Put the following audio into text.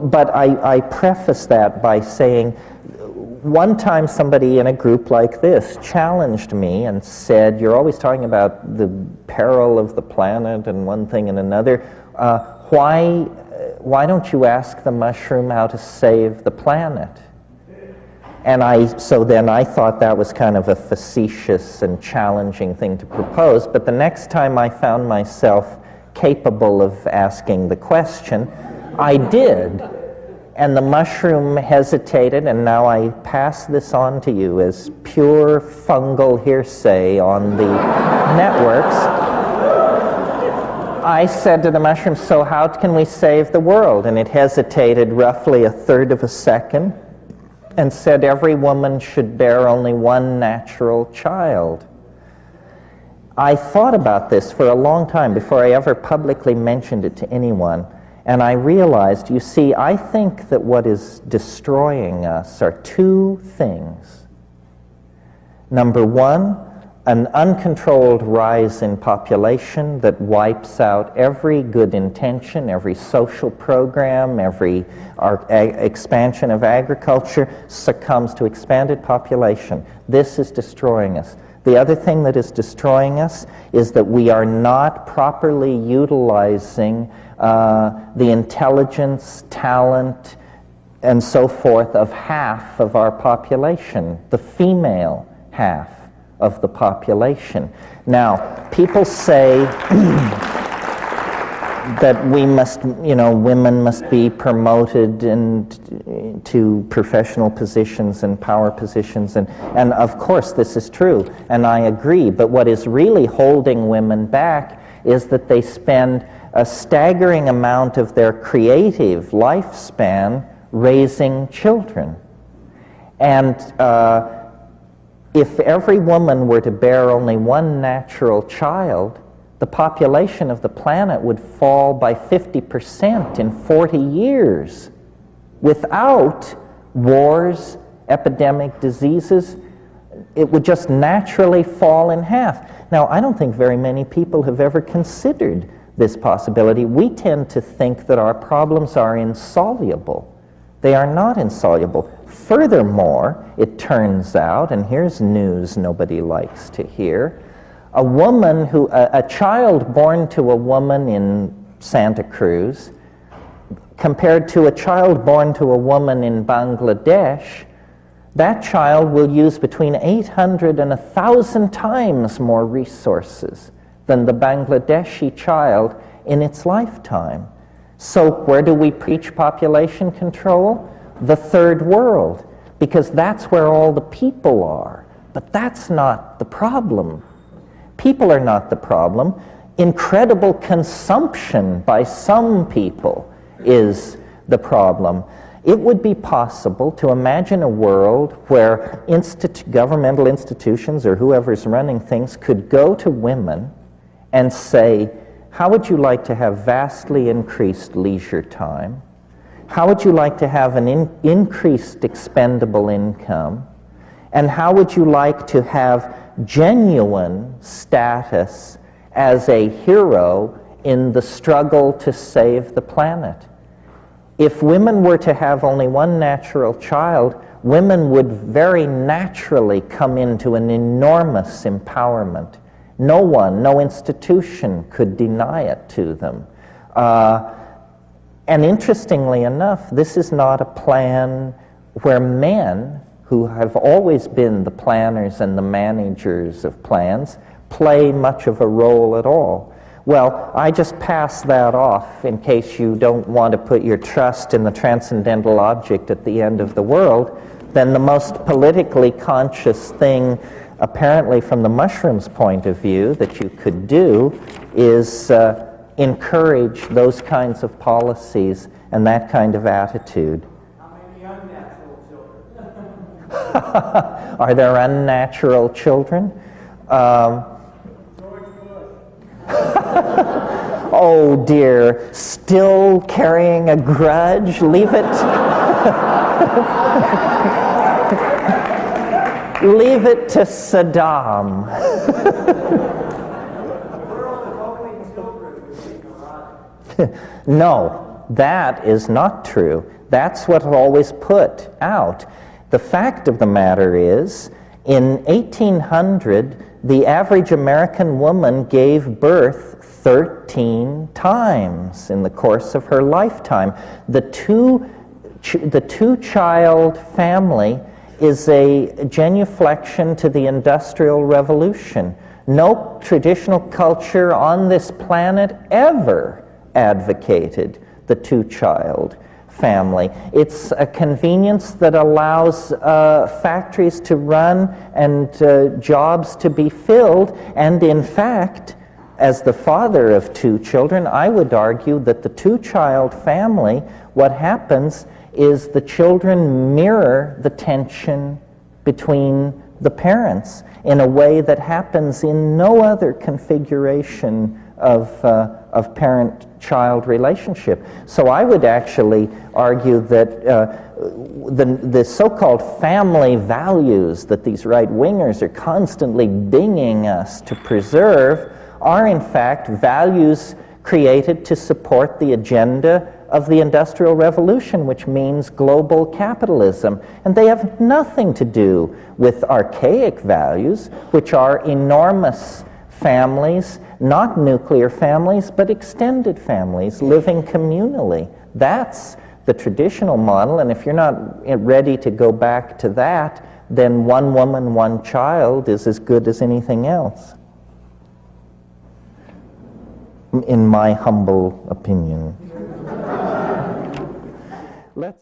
but I preface that by saying, one time somebody in a group like this challenged me and said, you're always talking about the peril of the planet and one thing and another. Why don't you ask the mushroom how to save the planet? And so then I thought that was kind of a facetious and challenging thing to propose, but the next time I found myself capable of asking the question, I did. And the mushroom hesitated, and now I pass this on to you as pure fungal hearsay on the networks. I said to the mushroom, so how can we save the world? And it hesitated roughly a third of a second and said every woman should bear only one natural child. I thought about this for a long time before I ever publicly mentioned it to anyone. And I realized, you see, I think that what is destroying us are two things. Number one, an uncontrolled rise in population that wipes out every good intention, every social program, every expansion of agriculture succumbs to expanded population. This is destroying us. The other thing that is destroying us is that we are not properly utilizing the intelligence, talent, and so forth of half of our population, the female half of the population. Now, people say that we must, women must be promoted to professional positions and power positions, and of course this is true, and I agree, but what is really holding women back is that they spend a staggering amount of their creative lifespan raising children. And if every woman were to bear only one natural child, the population of the planet would fall by 50% in 40 years without wars, epidemic diseases. It would just naturally fall in half. Now, I don't think very many people have ever considered this possibility. We tend to think that our problems are insoluble. They are not insoluble. Furthermore, it turns out, and here's news nobody likes to hear, a child born to a woman in Santa Cruz compared to a child born to a woman in Bangladesh, that child will use between 800 and 1,000 times more resources than the Bangladeshi child in its lifetime. So where do we preach population control? The third world, because that's where all the people are. But that's not the problem. People are not the problem. Incredible consumption by some people is the problem. It would be possible to imagine a world where governmental institutions or whoever's running things could go to women and say, how would you like to have vastly increased leisure time? How would you like to have an increased expendable income? And how would you like to have genuine status as a hero in the struggle to save the planet? If women were to have only one natural child, women would very naturally come into an enormous empowerment. No institution could deny it to them. And interestingly enough, this is not a plan where men, who have always been the planners and the managers of plans, play much of a role at all. Well, I just pass that off in case you don't want to put your trust in the transcendental object at the end of the world. Then the most politically conscious thing, apparently from the mushroom's point of view, that you could do is encourage those kinds of policies and that kind of attitude. How many unnatural children? Are there unnatural children? Oh dear, still carrying a grudge? Leave it. Leave it to Saddam. No, That is not true. That's what always put out. The fact of the matter is, in 1800, the average American woman gave birth 13 times in the course of her lifetime. The two-child family is a genuflection to the Industrial Revolution. No traditional culture on this planet ever advocated the two-child family. It's a convenience that allows factories to run and jobs to be filled, and in fact, as the father of two children, I would argue that the two-child family, what happens is the children mirror the tension between the parents in a way that happens in no other configuration of parent-child relationship. So I would actually argue that the so-called family values that these right-wingers are constantly dinging us to preserve are in fact values created to support the agenda of the Industrial Revolution, which means global capitalism. And they have nothing to do with archaic values, which are enormous families, not nuclear families, but extended families living communally. That's the traditional model, and if you're not ready to go back to that, then one woman, one child is as good as anything else, in my humble opinion. Let's